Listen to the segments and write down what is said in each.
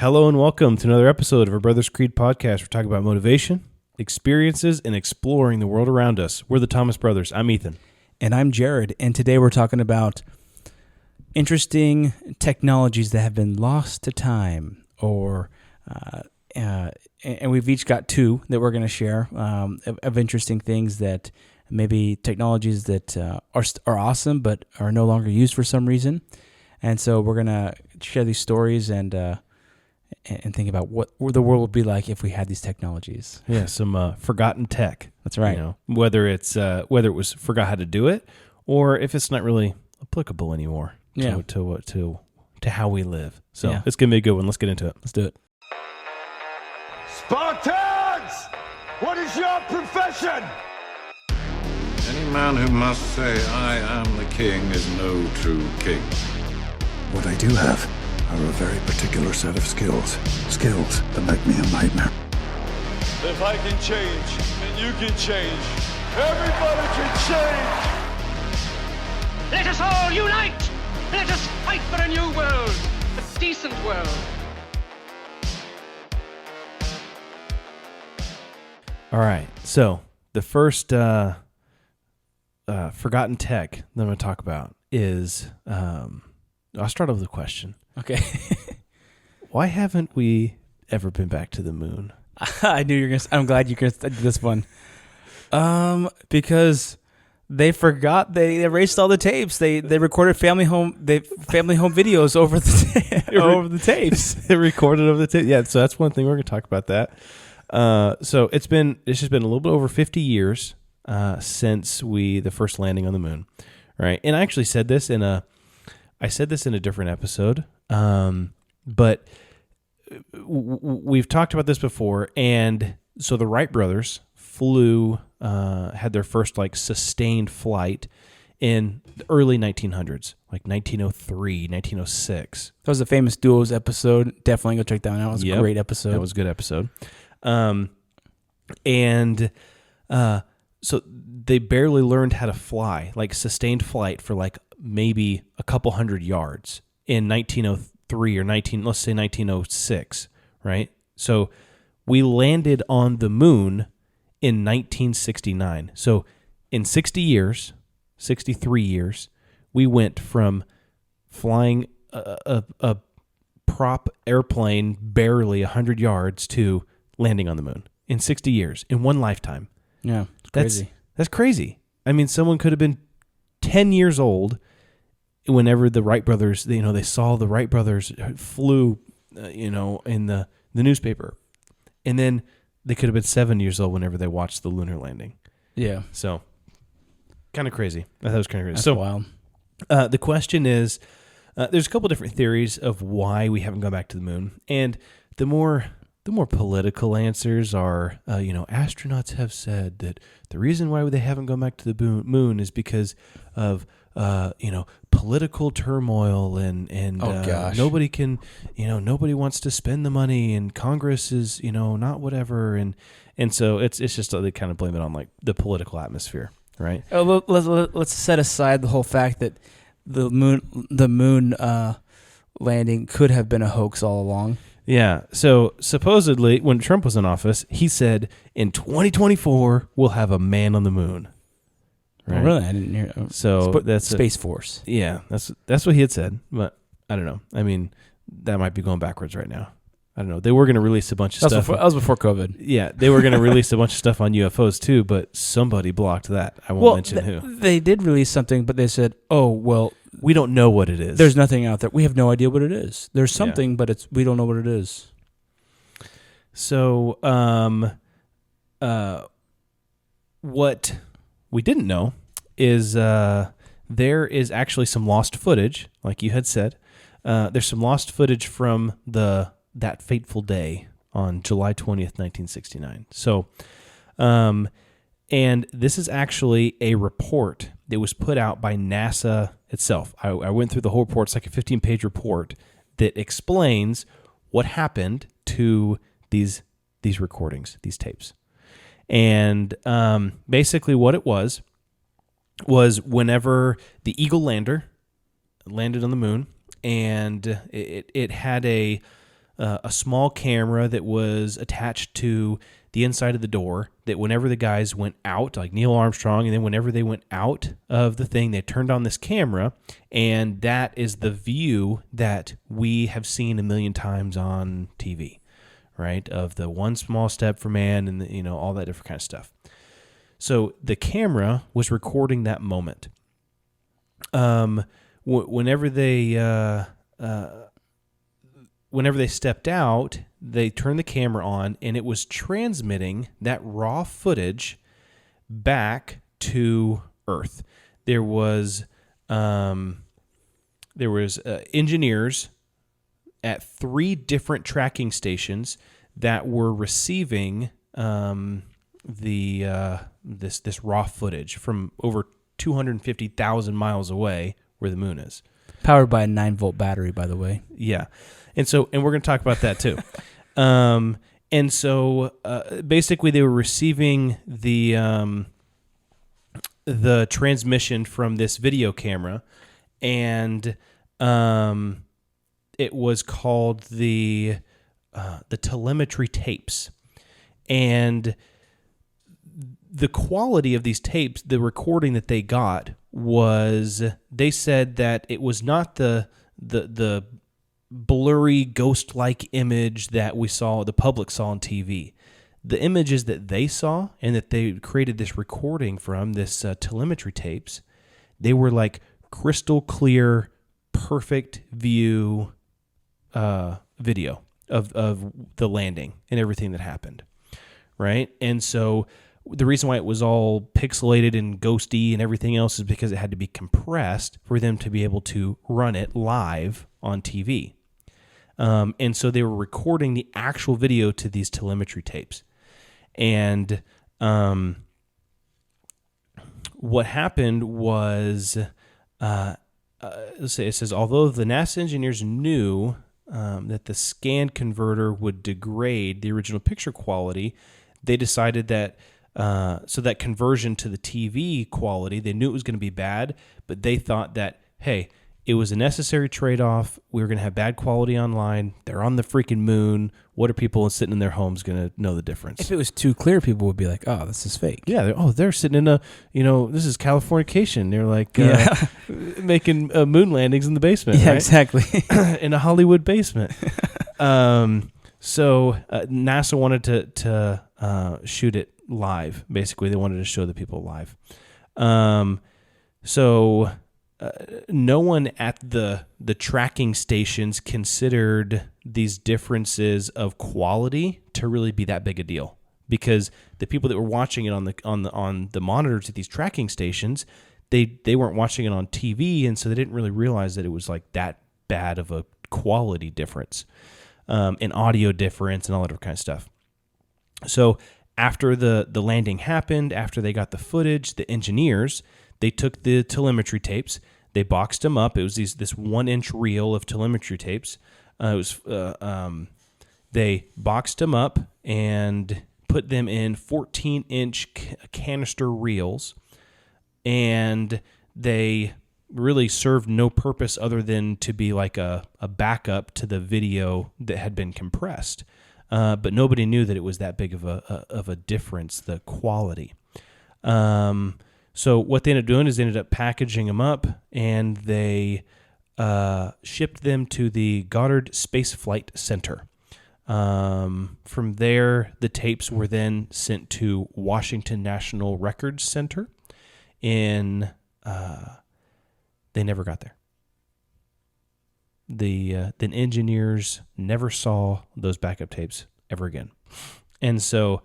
Hello and welcome to another episode of our Brothers Creed podcast. We're talking about motivation, experiences, and exploring the world around us. We're the Thomas Brothers. I'm Ethan. And I'm Jared. And today we're talking about interesting technologies that have been lost to time, and we've each got two that we're going to share of interesting things that maybe technologies that are awesome but are no longer used for some reason. And so we're going to share these stories and think about what the world would be like if we had these technologies. Yeah, some forgotten tech. That's right. You know, whether it was forgot how to do it, or if it's not really applicable anymore to how we live. So It's gonna be a good one. Let's get into it. Let's do it. Spartans! What is your profession? Any man who must say, I am the king, is no true king. What I do have are a very particular set of skills. Skills that make me a nightmare. If I can change, then you can change. Everybody can change! Let us all unite! Let us fight for a new world! A decent world! All right. So the first forgotten tech that I'm going to talk about is I'll start off with a question. Okay. Why haven't we ever been back to the moon? I knew you were going to. I'm glad you could do this one. Because they forgot. They erased all the tapes. They recorded family home videos over the tapes. They recorded over the tape. Yeah. So that's one thing we're going to talk about that. So it's just been a little bit over 50 years since the first landing on the moon, right? And I actually said this in a different episode, but we've talked about this before. And so the Wright brothers had their first sustained flight in the early 1900s, like 1903, 1906. That was a famous Duos episode. Definitely go check that one out. It was a great episode. That was a good episode. So they barely learned how to fly, sustained flight for maybe a couple hundred yards in 1903 or let's say 1906, right? So we landed on the moon in 1969. So in 63 years, we went from flying a prop airplane barely 100 yards to landing on the moon in 60 years, in one lifetime. Yeah, it's crazy. That's crazy. I mean, someone could have been 10 years old whenever the Wright brothers, they saw the Wright brothers flew, in the newspaper. And then they could have been 7 years old whenever they watched the lunar landing. Yeah. So, kind of crazy. I thought it was kind of crazy. That's wild. The question is, there's a couple different theories of why we haven't gone back to the moon. And the more political answers are, astronauts have said that the reason why they haven't gone back to the moon is because of, political turmoil and nobody can, nobody wants to spend the money and Congress is, not whatever. And so it's just, they kind of blame it on the political atmosphere, right? Let's set aside the whole fact that the moon landing could have been a hoax all along. Yeah. So supposedly, when Trump was in office, he said in 2024 we'll have a man on the moon. Right? Oh, really? I didn't hear. So that's Space Force. Yeah, that's what he had said. But I don't know. I mean, that might be going backwards right now. I don't know. They were going to release a bunch of stuff. That was before COVID. Yeah, they were going to release a bunch of stuff on UFOs too, but somebody blocked that. I won't mention who. They did release something, but they said, "Oh, well, we don't know what it is. There's nothing out there. We have no idea what it is. There's something, but we don't know what it is." So, what we didn't know is there is actually some lost footage, like you had said. There's some lost footage from that fateful day on July 20th, 1969. So, and this is actually a report that was put out by NASA itself. I went through the whole report. It's like a 15-page report that explains what happened to these recordings, these tapes. And basically what it was whenever the Eagle lander landed on the moon, and it had a a small camera that was attached to the inside of the door, that whenever the guys went out, like Neil Armstrong, and then whenever they went out of the thing, they turned on this camera, and that is the view that we have seen a million times on TV, right? Of the one small step for man and, all that different kind of stuff. So the camera was recording that moment. Whenever they stepped out, they turned the camera on, and it was transmitting that raw footage back to Earth. There was engineers at 3 different tracking stations that were receiving this raw footage from over 250,000 miles away, where the moon is. Powered by a 9-volt battery, by the way. Yeah. And we're going to talk about that too. Basically they were receiving the transmission from this video camera, and it was called the Telemetry Tapes. And the quality of these tapes, the recording that they got, was, they said that it was not the blurry ghost-like image that the public saw on TV. The images that they saw, and that they created this recording from, this telemetry tapes, they were like crystal clear, perfect view video of the landing and everything that happened, right? And so the reason why it was all pixelated and ghosty and everything else is because it had to be compressed for them to be able to run it live on TV. And so they were recording the actual video to these telemetry tapes. And what happened was, it says, although the NASA engineers knew that the scan converter would degrade the original picture quality, they decided that so that conversion to the TV quality, they knew it was going to be bad, but they thought that, hey, it was a necessary trade-off. We were going to have bad quality online. They're on the freaking moon. What are people sitting in their homes going to know the difference? If it was too clear, people would be like, oh, this is fake. Yeah. They're sitting in this is Californication. They're like making moon landings in the basement. Yeah, right? Exactly. In a Hollywood basement. So NASA wanted to shoot it live. Basically, they wanted to show the people live. No one at the tracking stations considered these differences of quality to really be that big a deal, because the people that were watching it on the monitors at these tracking stations, they weren't watching it on TV, and so they didn't really realize that it was like that bad of a quality difference, and audio difference and all that other kind of stuff. So after the landing happened, after they got the footage, the engineers, they took the telemetry tapes, they boxed them up. It was this 1-inch reel of telemetry tapes. They boxed them up and put them in 14-inch canister reels, and they really served no purpose other than to be like a backup to the video that had been compressed. But nobody knew that it was that big of a difference, the quality. So what they ended up doing is they ended up packaging them up, and they shipped them to the Goddard Space Flight Center. From there, the tapes were then sent to Washington National Records Center. They never got there. The engineers never saw those backup tapes ever again. And so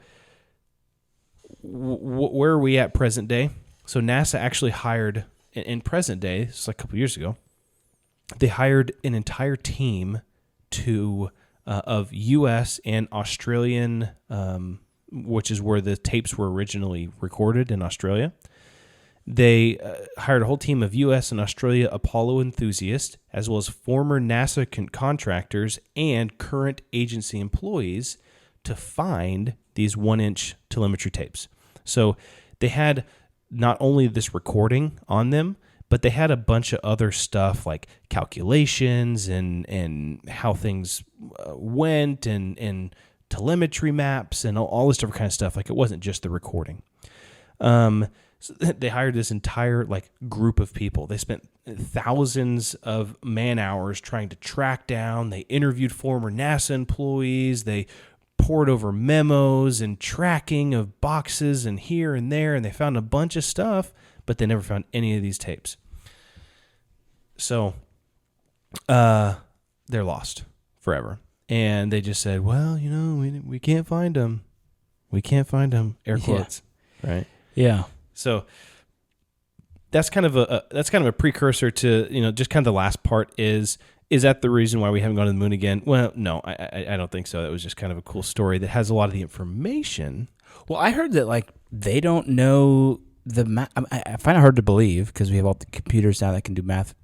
where are we at present day? So NASA actually hired, in present day, this is like a couple years ago, they hired an entire team of U.S. and Australian, which is where the tapes were originally recorded in Australia. They hired a whole team of U.S. and Australia Apollo enthusiasts, as well as former NASA contractors and current agency employees, to find these 1-inch telemetry tapes. So they had not only this recording on them, but they had a bunch of other stuff like calculations and how things went and telemetry maps and all this different kind of stuff. Like, it wasn't just the recording. So they hired this entire like group of people. They spent thousands of man hours trying to track down. They interviewed former NASA employees. They poured over memos and tracking of boxes and here and there, and they found a bunch of stuff, but they never found any of these tapes. So they're lost forever. And they just said, well, you know, we can't find them. We can't find them, air quotes, right? Yeah. So that's kind of a precursor to, you know, just kind of the last part is that the reason why we haven't gone to the moon again? Well, no, I don't think so. That was just kind of a cool story that has a lot of the information. Well, I heard that like they don't know the math. I find it hard to believe because we have all the computers now that can do math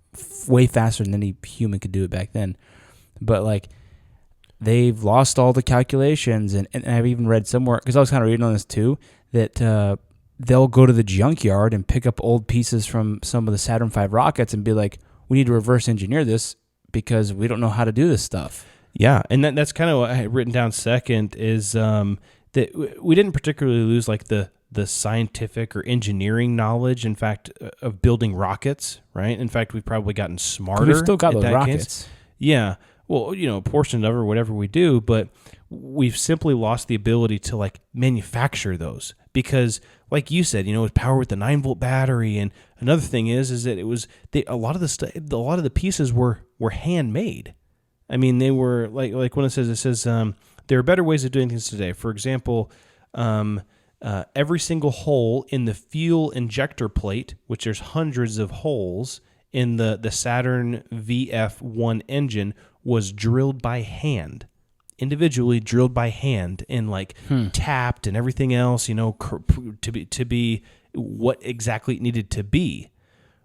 way faster than any human could do it back then. But like they've lost all the calculations, and I've even read somewhere, because I was kind of reading on this too, that they'll go to the junkyard and pick up old pieces from some of the Saturn V rockets and be like, we need to reverse engineer this because we don't know how to do this stuff. Yeah, and that's kind of what I had written down second is that we didn't particularly lose like the scientific or engineering knowledge, in fact, of building rockets, right? In fact, we've probably gotten smarter. We've still got those rockets. Case. Yeah. Well, you know, a portion of it or whatever we do, but we've simply lost the ability to like manufacture those because, like you said, you know, it's power with the 9-volt battery. And another thing is that it was a lot of the pieces were handmade. I mean, they were like when it says there are better ways of doing things today. For example, every single hole in the fuel injector plate, which there's hundreds of holes in the Saturn VF1 engine, was drilled by hand, individually drilled by hand, and like tapped and everything else, you know, to be what exactly it needed to be.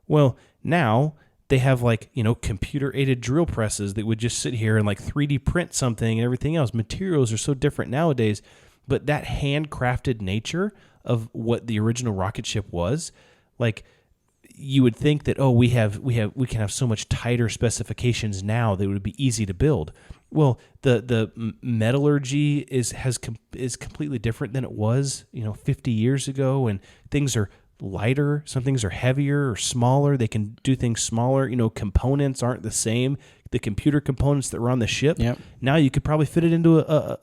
Well, now they have like, you know, computer aided drill presses that would just sit here and like 3D print something and everything else. Materials are so different nowadays, but that handcrafted nature of what the original rocket ship was, like, you would think that, we can have so much tighter specifications now that it would be easy to build. Well, the metallurgy is completely different than it was, you know, 50 years ago, and things are lighter. Some things are heavier or smaller. They can do things smaller. You know, components aren't the same. The computer components that were on the ship. Yep. Now you could probably fit it into a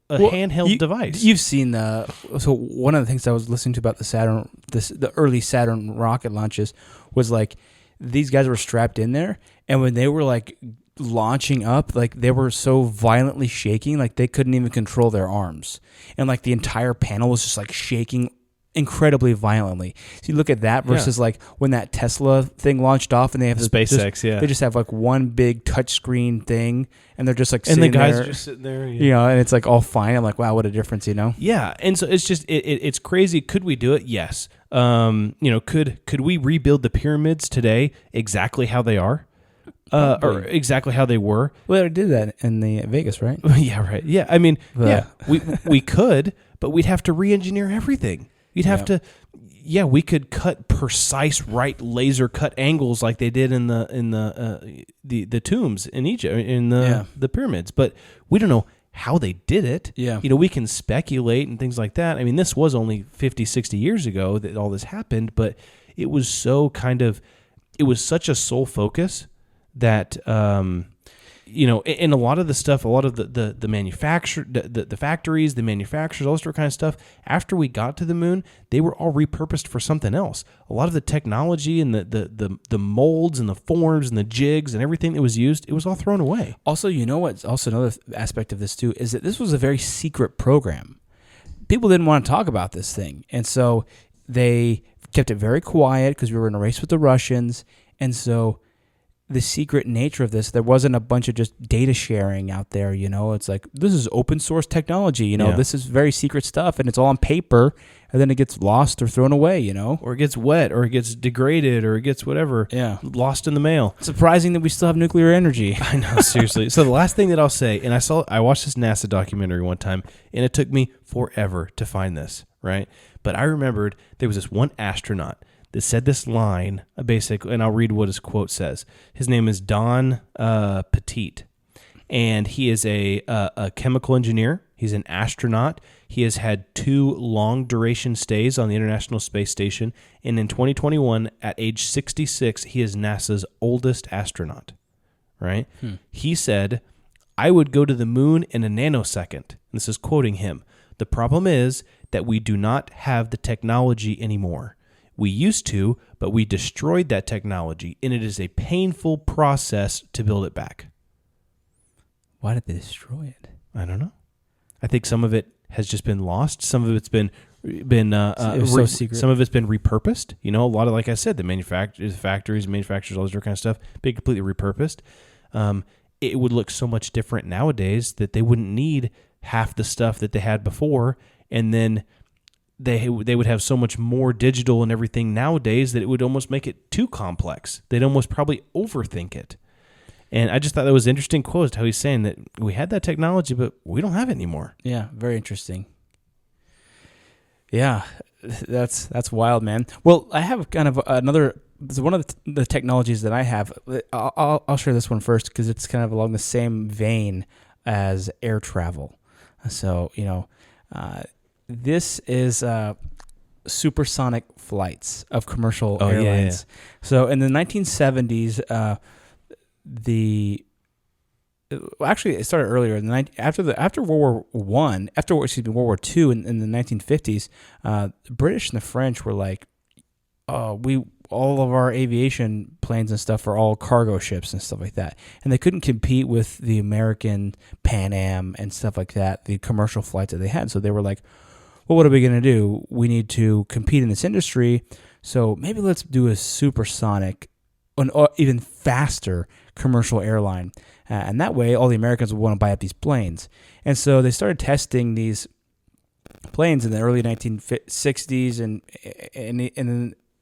handheld device. You've seen so one of the things I was listening to about the Saturn, the early Saturn rocket launches, was like these guys were strapped in there, and when they were like launching up, like they were so violently shaking, like they couldn't even control their arms, and like the entire panel was just like shaking incredibly violently. So you look at that versus like when that Tesla thing launched off, and they have SpaceX, they just have like one big touchscreen thing, and they're just like sitting and the guys there, are just sitting there, you know, and it's like all fine. I'm like, wow, what a difference, you know? Yeah, and so it's just it's crazy. Could we do it? Yes. You know, could we rebuild the pyramids today exactly how they are? Or exactly how they were? Well, they did that in the Vegas, right? Yeah, right. Yeah, I mean, we could, but we'd have to re-engineer everything. You'd have to, we could cut precise right laser cut angles like they did in the tombs in Egypt, in the pyramids, but we don't know how they did it. Yeah. You know, we can speculate and things like that. I mean, this was only 50, 60 years ago that all this happened, but it was it was such a sole focus that, you know, and a lot of the stuff, a lot of the manufacturer, the factories, the manufacturers, all this kind of stuff, after we got to the moon, they were all repurposed for something else. A lot of the technology and the molds and the forms and the jigs and everything that was used, it was all thrown away. Also, you know what's also another aspect of this too, is that this was a very secret program. People didn't want to talk about this thing. And so they kept it very quiet because we were in a race with the Russians. And so the secret nature of this, there wasn't a bunch of just data sharing out there, you know. It's like, this is open source technology, you know. This is very secret stuff, and it's all on paper, and then it gets lost or thrown away, you know. Or it gets wet, or it gets degraded, or it gets whatever, lost in the mail. Surprising that we still have nuclear energy. I know, seriously. So the last thing that I'll say, and I watched this NASA documentary one time, and it took me forever to find this, right? But I remembered there was this one astronaut that said this line, and I'll read what his quote says. His name is Don Petit, and he is a chemical engineer. He's an astronaut. He has had 2 long-duration stays on the International Space Station, and in 2021, at age 66, he is NASA's oldest astronaut, right? He said, "I would go to the moon in a nanosecond." And this is quoting him. "The problem is that we do not have the technology anymore. We used to, but we destroyed that technology, and it is a painful process to build it back." Why did they destroy it? I don't know. I think some of it has just been lost. Some of it's been It was so secret. Some of it's been repurposed. You know, a lot of, like I said, the factories, manufacturers, all this kind of stuff, been completely repurposed. It would look so much different nowadays that they wouldn't need half the stuff that they had before, and then they would have so much more digital and everything nowadays that it would almost make it too complex. They'd almost probably overthink it. And I just thought that was an interesting quote, how he's saying that we had that technology, but we don't have it anymore. Yeah, very interesting. Yeah, that's wild, man. Well, I have kind of another. One of the technologies that I have. I'll share this one first because it's kind of along the same vein as air travel. So this is supersonic flights of commercial airlines. Yeah. So in the 1970s, actually, it started earlier. After World War World War II in the 1950s, the British and the French were like, all of our aviation planes and stuff are all cargo ships and stuff like that, and they couldn't compete with the American Pan Am and stuff like that, the commercial flights that they had. So they were like, well, what are we going to do? We need to compete in this industry, so maybe let's do a supersonic, or even faster commercial airline. And that way, all the Americans would want to buy up these planes. And so they started testing these planes in the early 1960s, and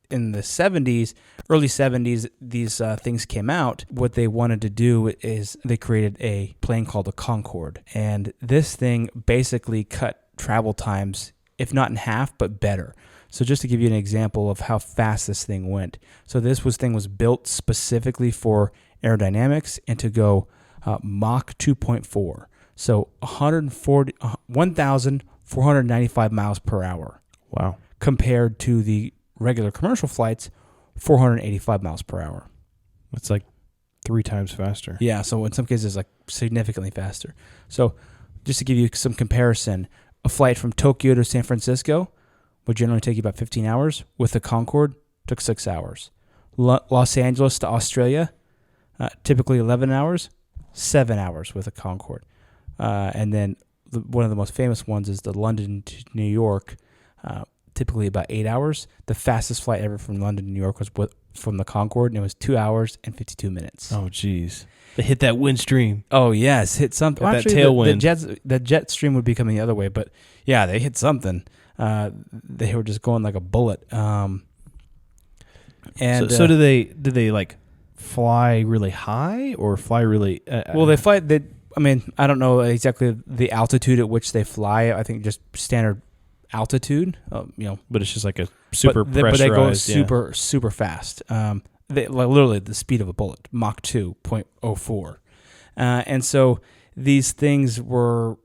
in the 70s, early 70s, these things came out. What they wanted to do is they created a plane called the Concord. And this thing basically cut travel times, if not in half, but better. So just to give you an example of how fast this thing went. So this thing was built specifically for aerodynamics and to go Mach 2.4. So 1,495 miles per hour. Wow. Compared to the regular commercial flights, 485 miles per hour. That's like 3 times faster. Yeah, so in some cases, like significantly faster. So just to give you some comparison, a flight from Tokyo to San Francisco would generally take you about 15 hours. With the Concorde, took 6 hours. Los Angeles to Australia, typically 11 hours, 7 hours with a Concorde. And then one of the most famous ones is the London to New York, typically about 8 hours. The fastest flight ever from London to New York was from the Concorde, and it was 2 hours and 52 minutes. Oh, geez. They hit that wind stream. Oh, yes. Hit something. That tailwind. The jet stream would be coming the other way, but yeah, they hit something. They were just going like a bullet. So do they like fly really high or fly really? Well, they fly. I don't know exactly the altitude at which they fly. I think just standard altitude. But it's just like a super pressurized. But they go super fast. They literally the speed of a bullet, Mach 2.04. And so these things were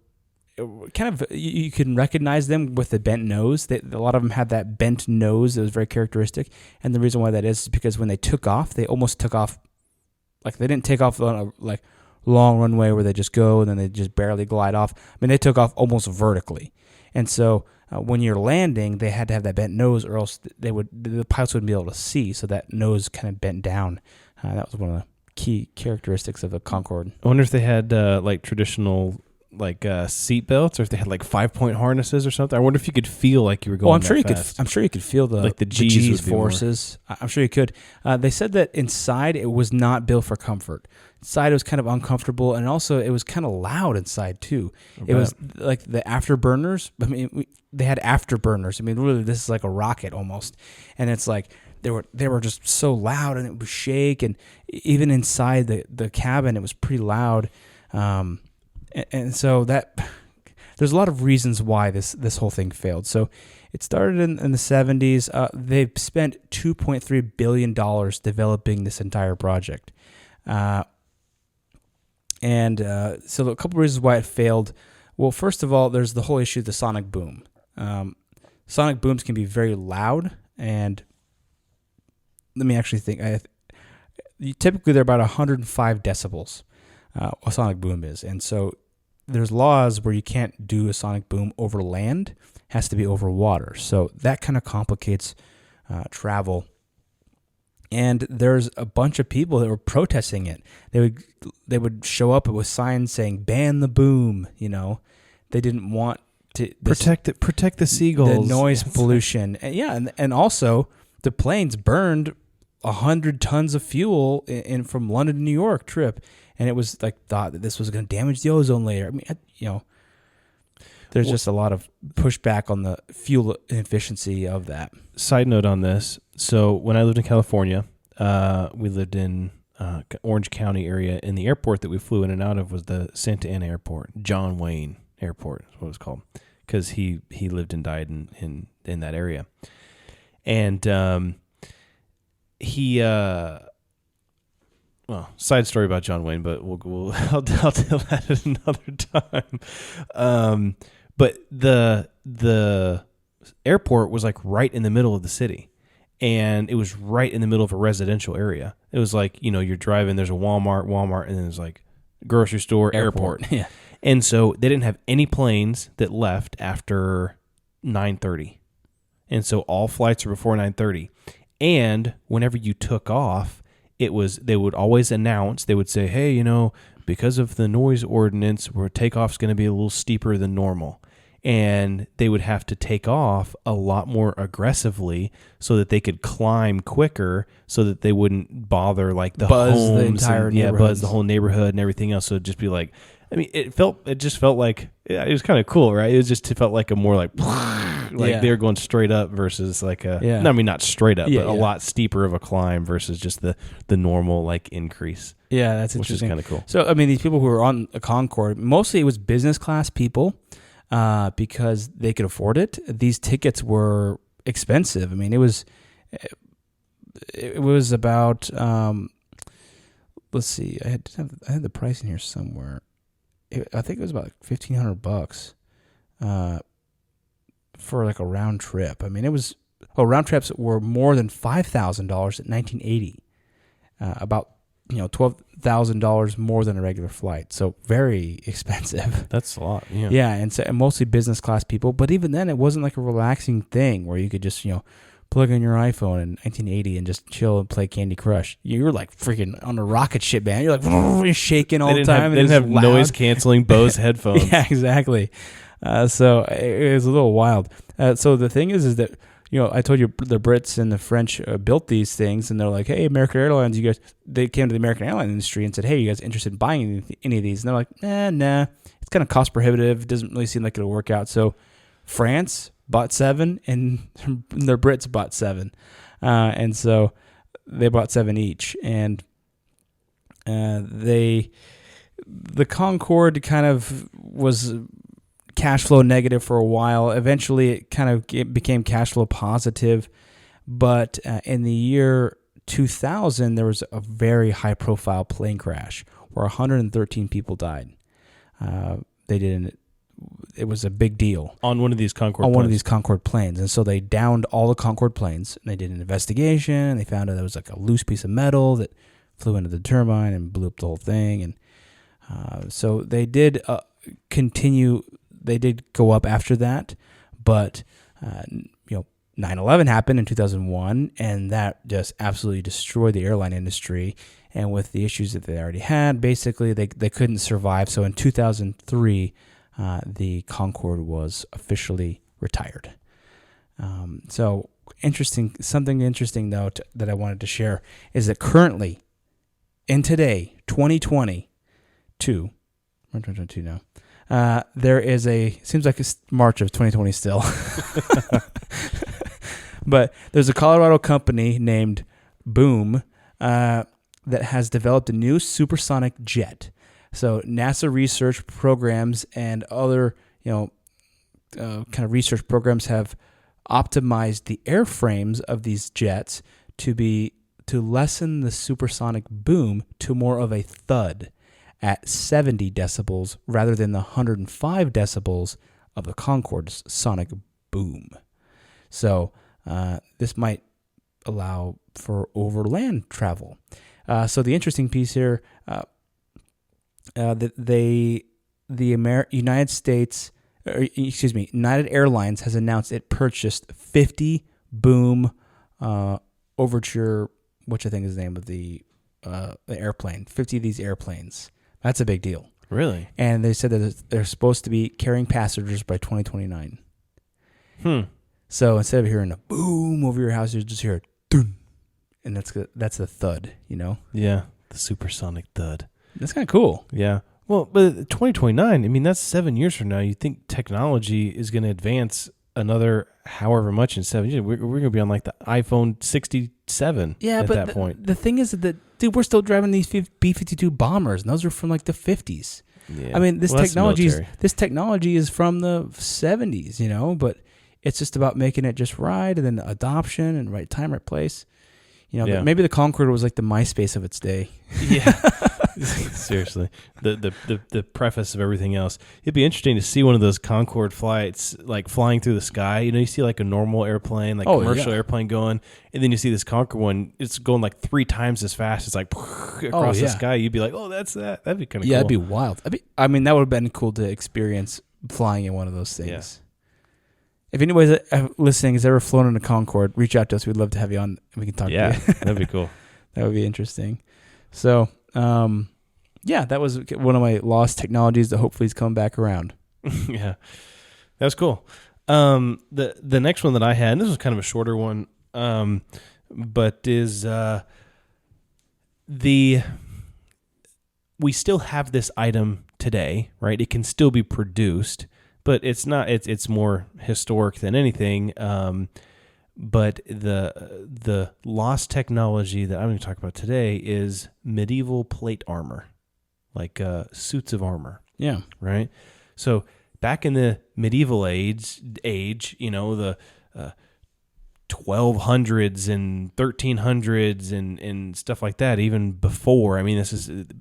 kind of, you can recognize them with the bent nose. A lot of them had that bent nose that was very characteristic. And the reason why that is because when they took off, they almost took off, like they didn't take off on a long runway where they just go and then they just barely glide off. I mean, they took off almost vertically. And so when you're landing, they had to have that bent nose, or else the pilots wouldn't be able to see. So that nose kind of bent down. That was one of the key characteristics of the Concorde. I wonder if they had like traditional seat belts, or if they had like 5-point harnesses or something. I wonder if you could feel like you were going. I'm sure you could feel the G's forces. I'm sure you could. They said that inside it was not built for comfort. Inside it was kind of uncomfortable, and also it was kind of loud inside too. It was like the afterburners. I mean, they had afterburners. I mean, really, this is like a rocket almost, and it's like they were just so loud, and it would shake, and even inside the cabin, it was pretty loud. And so that there's a lot of reasons why this whole thing failed. So it started in the 70s. They've spent $2.3 billion developing this entire project. So a couple of reasons why it failed. Well, first of all, there's the whole issue of the sonic boom. Sonic booms can be very loud, and let me actually think. Typically, they're about 105 decibels, a sonic boom is. And so there's laws where you can't do a sonic boom over land. It has to be over water. So that kind of complicates travel. And there's a bunch of people that were protesting it. They would show up with signs saying, ban the boom, They didn't want to... Protect the seagulls. The noise pollution. And also, the planes burned 100 tons of fuel in from London to New York trip, and it was thought that this was going to damage the ozone layer. I mean, there's just a lot of pushback on the fuel efficiency of that. Side note on this: so when I lived in California, we lived in Orange County area, and the airport that we flew in and out of was the Santa Ana Airport, John Wayne Airport is what it was called, because he lived and died in that area, and side story about John Wayne, but I'll tell that at another time. But the airport was right in the middle of the city, and it was right in the middle of a residential area. It was you're driving, there's a Walmart, and then there's grocery store, airport. Yeah. And so they didn't have any planes that left after 9:30. And so all flights are before 9:30. And whenever you took off, they would always announce, they would say, hey, because of the noise ordinance, where takeoff's going to be a little steeper than normal. And they would have to take off a lot more aggressively so that they could climb quicker, so that they wouldn't bother the buzz homes, the entire neighborhood, buzz the whole neighborhood and everything else. So it'd just be it just felt like it was kind of cool, right? It felt like a more they were going straight up versus not straight up, but a lot steeper of a climb versus just the normal increase. Yeah, that's interesting. Which is kind of cool. So, I mean, these people who were on the Concord, mostly it was business class people because they could afford it. These tickets were expensive. I mean, it was about, let's see, I had the price in here somewhere. I think it was about $1,500 for a round trip. I mean, round trips were more than $5,000 in 1980. About $12,000 more than a regular flight. So very expensive. That's a lot. Yeah. Yeah, and mostly business class people. But even then, it wasn't a relaxing thing where you could just plug in your iPhone in 1980 and just chill and play Candy Crush. You were freaking on a rocket ship, man. You're you're shaking all the time. They didn't have noise canceling Bose headphones. Yeah, exactly. So it was a little wild. So the thing is that I told you the Brits and the French built these things, and they're like, hey, American Airlines, they came to the American airline industry and said, hey, you guys interested in buying any of these? And they're like, nah, it's kind of cost prohibitive. It doesn't really seem like it'll work out. So France bought 7, and the Brits bought 7. And so they bought 7 each. And the Concord kind of was cash flow negative for a while. Eventually, it became cash flow positive. But in the year 2000, there was a very high-profile plane crash where 113 people died. It was a big deal. On one of these Concord planes. On one of these Concord planes. And so they downed all the Concord planes, and they did an investigation, and they found out there was a loose piece of metal that flew into the turbine and blew up the whole thing. And so they did continue. They did go up after that, but 9/11 happened in 2001, and that just absolutely destroyed the airline industry. And with the issues that they already had, basically they couldn't survive. So in 2003, the Concord was officially retired. So something interesting though that I wanted to share is that currently, in today, 2022 now, there is seems like it's March of 2020 still, but there's a Colorado company named Boom that has developed a new supersonic jet. So NASA research programs and other kind of research programs have optimized the airframes of these jets to lessen the supersonic boom to more of a thud at 70 decibels rather than the 105 decibels of the Concorde's sonic boom. So this might allow for overland travel. So the interesting piece here, United Airlines has announced it purchased 50 boom Overture, which I think is the name of the airplane. 50 of these airplanes. That's a big deal. Really? And they said that they're supposed to be carrying passengers by 2029. So instead of hearing a boom over your house, you just hear a dun, and that's the thud, Yeah, the supersonic thud. That's kind of cool. Yeah. Well, but 2029, I mean, that's 7 years from now. You think technology is going to advance another however much in 7 years? We're going to be on like the iPhone 67 at that point. The thing is that, dude, we're still driving these B-52 bombers, and those are from like the 50s. Yeah. I mean, this Well, that's technology is from the 70s, but it's just about making it just right, and then the adoption and right time, right place. Maybe the Concorde was like the MySpace of its day. Yeah. Seriously. The preface of everything else. It'd be interesting to see one of those Concorde flights like flying through the sky. You see like a normal airplane, like commercial airplane going, and then you see this Concorde one, it's going like 3 times as fast. It's like across the sky. You'd be like, oh, that's that. That'd be kind of cool. Yeah, it'd be wild. That would have been cool to experience flying in one of those things. Yeah. If anybody's listening has ever flown in a Concorde, reach out to us. We'd love to have you on. We can talk to you. Yeah, that'd be cool. That would be interesting. So, that was one of my lost technologies that hopefully is coming back around. Yeah, that was cool. The next one that I had, and this was kind of a shorter one, but is we still have this item today, right? It can still be produced. But it's not. It's more historic than anything. But the lost technology that I'm going to talk about today is medieval plate armor, like suits of armor. Yeah. Right. So back in the medieval age, the 1200s and 1300s and stuff like that. Even before, I mean,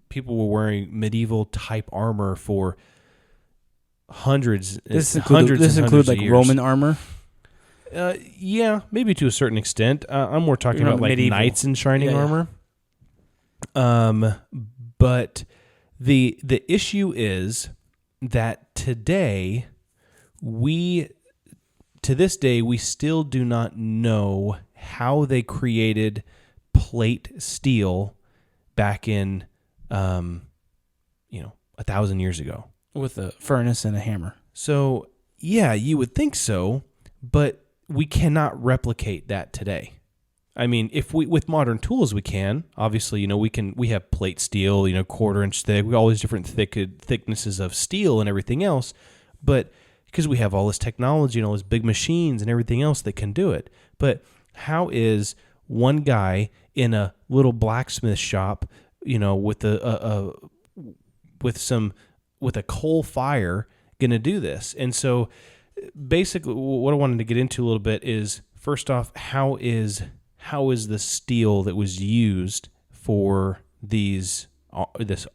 people were wearing medieval type armor for hundreds. This include like years. Roman armor. Yeah, maybe to a certain extent. I'm more talking about like medieval. knights in shining armor. But the issue is that to this day, we still do not know how they created plate steel back in, 1,000 years ago. With a furnace and a hammer. So, yeah, you would think so, but we cannot replicate that today. I mean, with modern tools we can. Obviously, we have plate steel, 1/4 inch thick. We have all these different thicknesses of steel and everything else, but because we have all this technology and all these big machines and everything else that can do it. But how is one guy in a little blacksmith shop, with a coal fire going to do this? And so basically what I wanted to get into a little bit is, first off, how is the steel that was used for this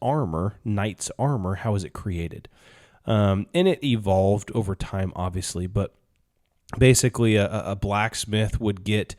armor, knight's armor, how is it created? And it evolved over time, obviously, but basically a blacksmith would get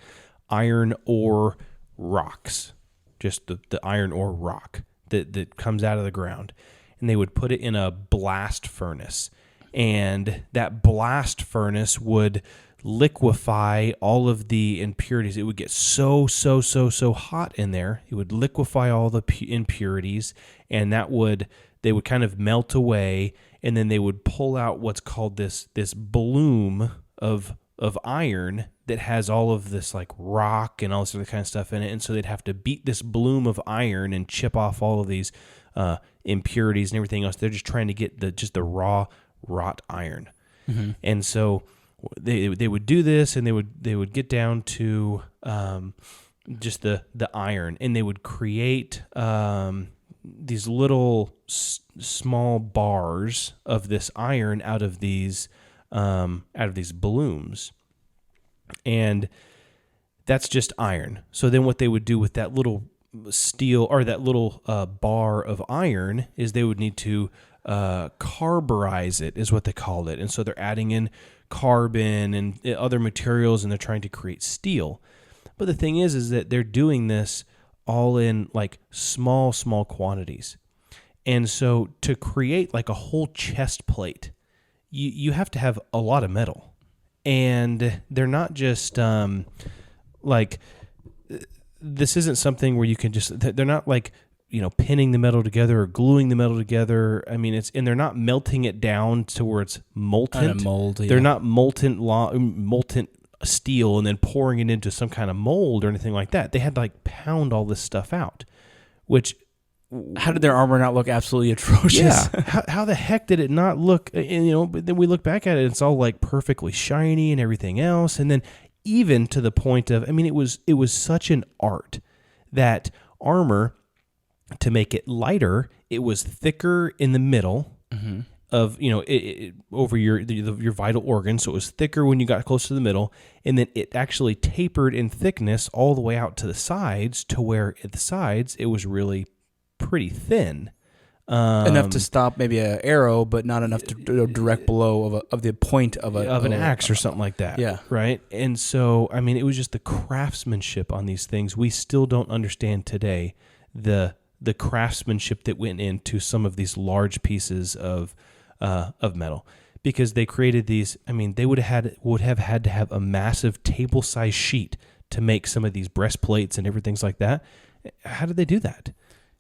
iron ore rocks, just the iron ore rock that comes out of the ground. And they would put it in a blast furnace. And that blast furnace would liquefy all of the impurities. It would get so hot in there. It would liquefy all the impurities, and they would kind of melt away, and then they would pull out what's called this bloom of iron that has all of this like rock and all this other kind of stuff in it. And so they'd have to beat this bloom of iron and chip off all of these impurities and everything else. They're just trying to get the raw wrought iron. Mm-hmm. And so they would do this, and they would get down to just the iron, and they would create these little small bars of this iron out of these blooms, and that's just iron. So then what they would do with that little steel or that little bar of iron is they would need to carburize it, is what they called it. And so they're adding in carbon and other materials, and they're trying to create steel. But the thing is that they're doing this all in like small quantities. And so to create like a whole chest plate, you have to have a lot of metal. And they're not just like, this isn't something where you can just, they're not like, pinning the metal together or gluing the metal together. I mean, and they're not melting it down to where it's molten. They're not molten steel and then pouring it into some kind of mold or anything like that. They had to like pound all this stuff out, which... How did their armor not look absolutely atrocious? Yeah. How the heck did it not look? And, but then we look back at it, it's all like perfectly shiny and everything else. And then even to the point of, it was such an art that armor, to make it lighter, it was thicker in the middle of, over your vital organs. So it was thicker when you got close to the middle. And then it actually tapered in thickness all the way out to the sides, to where at the sides it was really pretty thin, enough to stop maybe an arrow, but not enough to do a direct blow of the point of an axe or something like that. Yeah, right. And so it was just the craftsmanship on these things. We still don't understand today the craftsmanship that went into some of these large pieces of metal, because they created these. They would have had to have a massive table size sheet to make some of these breastplates and everything like that. How did they do that?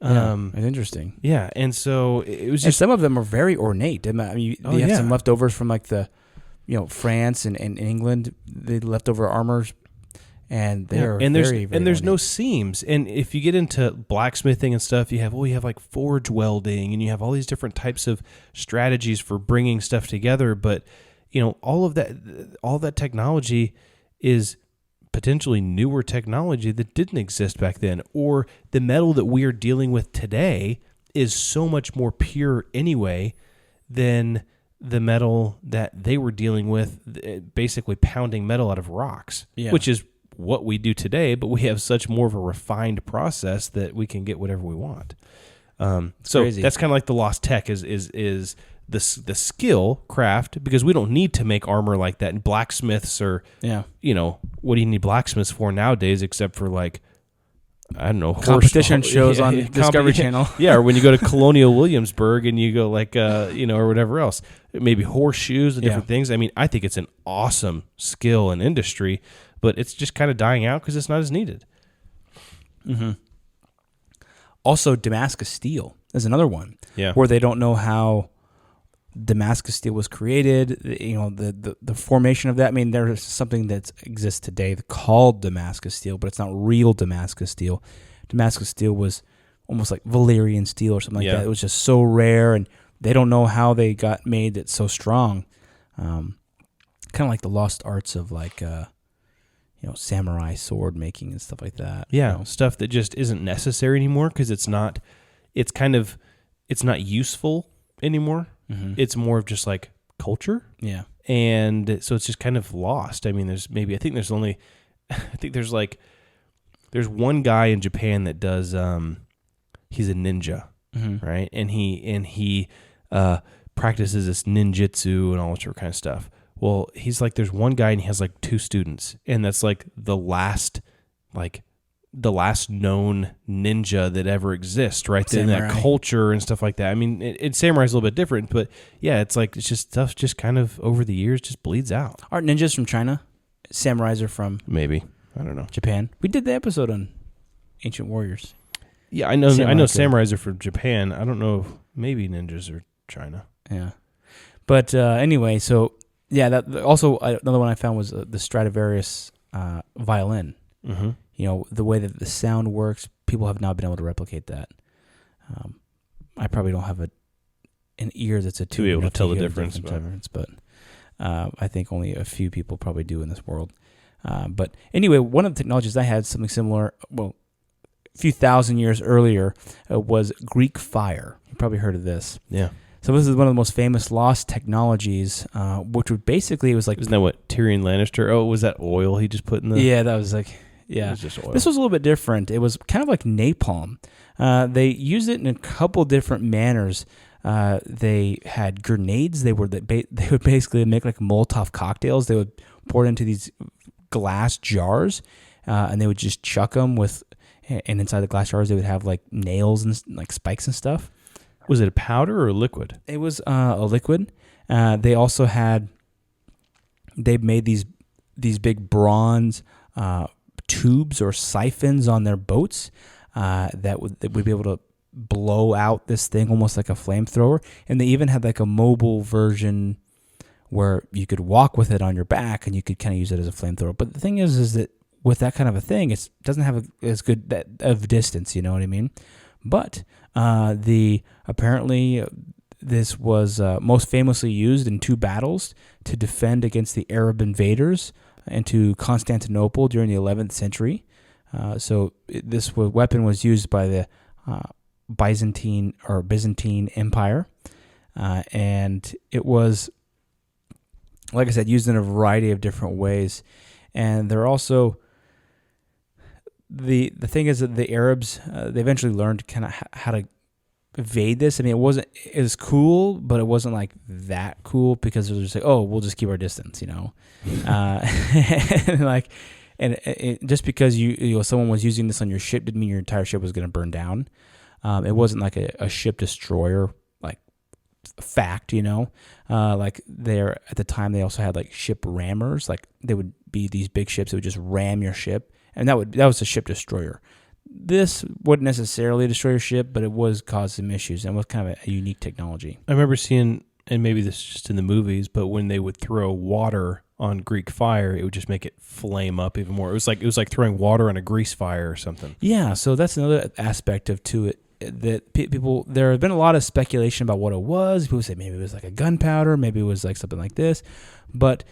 It's interesting. Yeah, and so it was just... And some of them are very ornate. They have some leftovers from like the, France and England. They leftover armors, and they're very and there's ornate. no seams. And if you get into blacksmithing and stuff, you have like forge welding, and you have all these different types of strategies for bringing stuff together. But all that technology is potentially newer technology that didn't exist back then, or the metal that we are dealing with today is so much more pure anyway than the metal that they were dealing with, basically pounding metal out of rocks, which is what we do today, but we have such more of a refined process that we can get whatever we want. So crazy. That's kind of like the lost tech is the skill craft, because we don't need to make armor like that. And blacksmiths are, what do you need blacksmiths for nowadays except for like, I don't know, competition shows on Discovery Channel. Yeah, or when you go to Colonial Williamsburg and you go like, or whatever else, maybe horseshoes and different things. I think it's an awesome skill and industry, but it's just kind of dying out because it's not as needed. Mm-hmm. Also, Damascus Steel is another one. Yeah. Where they don't know how Damascus Steel was created, the formation of that. There's something that exists today called Damascus Steel, but it's not real Damascus Steel. Damascus Steel was almost like Valyrian steel or something like that. It was just so rare, and they don't know how they got made it so strong. Kind of like the lost arts of like, samurai sword making and stuff like that. Yeah, stuff that just isn't necessary anymore because it's not useful anymore. Mm-hmm. It's more of just like culture. Yeah. And so it's just kind of lost. There's one guy in Japan that does, he's a ninja, right? And he practices this ninjutsu and all that sort of kind of stuff. Well, he's like, there's one guy and he has like 2 students, and that's like the last known ninja that ever exists, right? In that culture and stuff like that. Samurai's a little bit different, but yeah, it's just stuff just kind of over the years just bleeds out. Aren't ninjas from China? Samurais are from maybe, I don't know, Japan. We did the episode on Ancient Warriors. Yeah, I know samurais are from Japan. I don't know if maybe ninjas are China. Yeah, but anyway, so yeah, that also another one I found was the Stradivarius violin. Mm-hmm. The way that the sound works, people have not been able to replicate that. I probably don't have an ear that's to be able to tell the difference, but I think only a few people probably do in this world. But anyway, one of the technologies I had something similar. Well, few thousand years earlier was Greek fire. You probably heard of this. Yeah. So this is one of the most famous lost technologies, which would basically, it was like... Isn't that what Tyrion Lannister... Oh, was that oil he just put in the... Yeah, that was like... Yeah. It was just oil. This was a little bit different. It was kind of like napalm. They used it in a couple different manners. They had grenades. They would basically make like Molotov cocktails. They would pour it into these glass jars, and they would just chuck them with... And inside the glass jars, they would have like nails and like spikes and stuff. Was it a powder or a liquid? It was a liquid. They also had... They made these big bronze tubes or siphons on their boats that would be able to blow out this thing almost like a flamethrower. And they even had like a mobile version where you could walk with it on your back and you could kind of use it as a flamethrower. But the thing is that with that kind of a thing, it doesn't have as good of distance. You know what I mean? But apparently this was most famously used in 2 battles to defend against the Arab invaders into Constantinople during the 11th century. This weapon was used by the Byzantine Empire, and it was, like I said, used in a variety of different ways. And they're also... The thing is that the Arabs, they eventually learned kind of how to evade this. I mean, it was cool, but it wasn't like that cool because it was just like, oh, we'll just keep our distance, you know. And just because someone was using this on your ship didn't mean your entire ship was going to burn down. It wasn't like a ship destroyer like fact, you know. Like there at the time, they also had like ship rammers. Like they would be these big ships that would just ram your ship. And that was a ship destroyer. This wouldn't necessarily destroy your ship, but it was cause some issues, and was kind of a unique technology. I remember seeing, and maybe this is just in the movies, but when they would throw water on Greek fire, it would just make it flame up even more. It was like throwing water on a grease fire or something. Yeah, so that's another aspect to it that people. There have been a lot of speculation about what it was. People say maybe it was like a gunpowder, maybe it was like something like this, but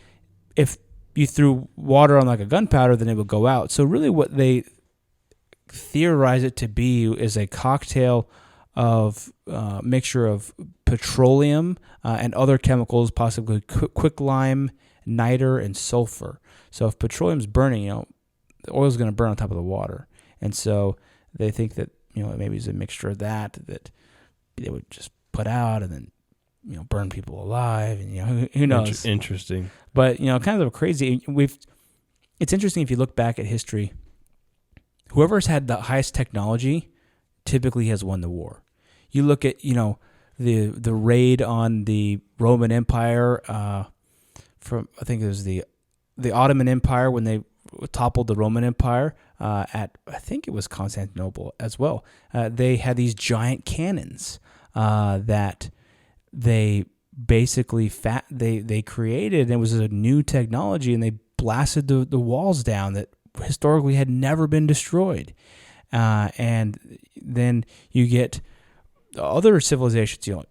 if you threw water on like a gunpowder, then it would go out. So really what they theorize it to be is a cocktail of mixture of petroleum and other chemicals, possibly quicklime, niter, and sulfur. So if petroleum's burning, the oil's going to burn on top of the water. And so they think that, maybe it's a mixture of that they would just put out and then, burn people alive, and who knows? Interesting. But kind of crazy. It's interesting if you look back at history. Whoever's had the highest technology typically has won the war. You look at the raid on the Roman Empire from, I think it was the Ottoman Empire when they toppled the Roman Empire at, I think it was Constantinople as well. They had these giant cannons that they basically they created, and it was a new technology, and they blasted the walls down that historically had never been destroyed. And then you get other civilizations,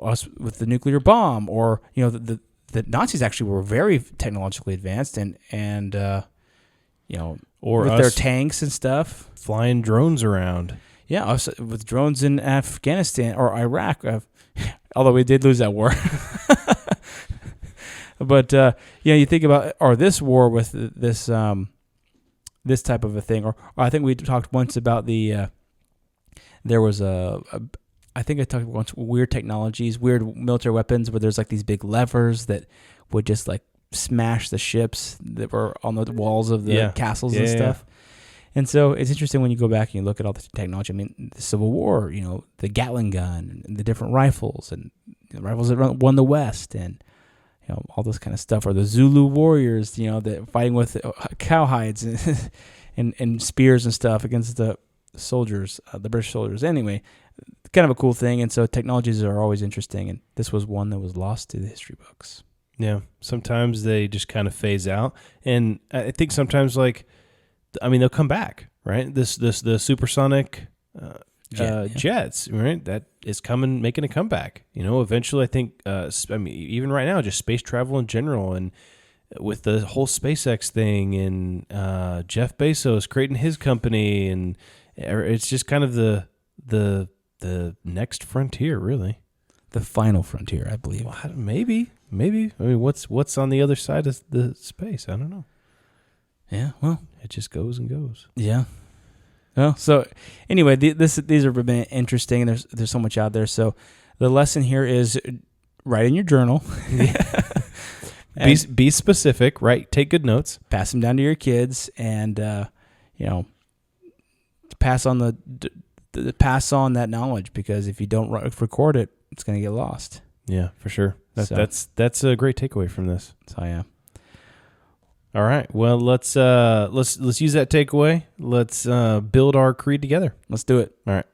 us with the nuclear bomb, or the Nazis actually were very technologically advanced, and or with their tanks and stuff, flying drones around. Yeah, us with drones in Afghanistan or Iraq. Although we did lose that war. But you think about this war with this this type of a thing, or I think we talked once about there was I think I talked once weird technologies, weird military weapons where there's like these big levers that would just like smash the ships that were on the walls of the castles and stuff. And so it's interesting when you go back and you look at all the technology. I mean, the Civil War, the Gatling gun and the different rifles and the rifles that won the West, and all this kind of stuff. Or the Zulu warriors, that fighting with cowhides and spears and stuff against the soldiers, the British soldiers. Anyway, kind of a cool thing. And so technologies are always interesting, and this was one that was lost to the history books. Yeah, sometimes they just kind of phase out, and I think sometimes they'll come back, right? The supersonic jets, right? That is making a comeback. Eventually, I think. Even right now, just space travel in general, and with the whole SpaceX thing, and Jeff Bezos creating his company, and It's just kind of the next frontier, really. The final frontier, I believe. Well, maybe. I mean, what's on the other side of the space? I don't know. Yeah, well, it just goes and goes. Yeah. Well, so anyway, these have been interesting, and there's so much out there. So the lesson here is write in your journal. Be specific, right? Take good notes. Pass them down to your kids, and pass on that knowledge, because if you don't record it, it's going to get lost. Yeah, for sure. That's a great takeaway from this. So yeah. All right. Well, let's use that takeaway. Let's build our creed together. Let's do it. All right.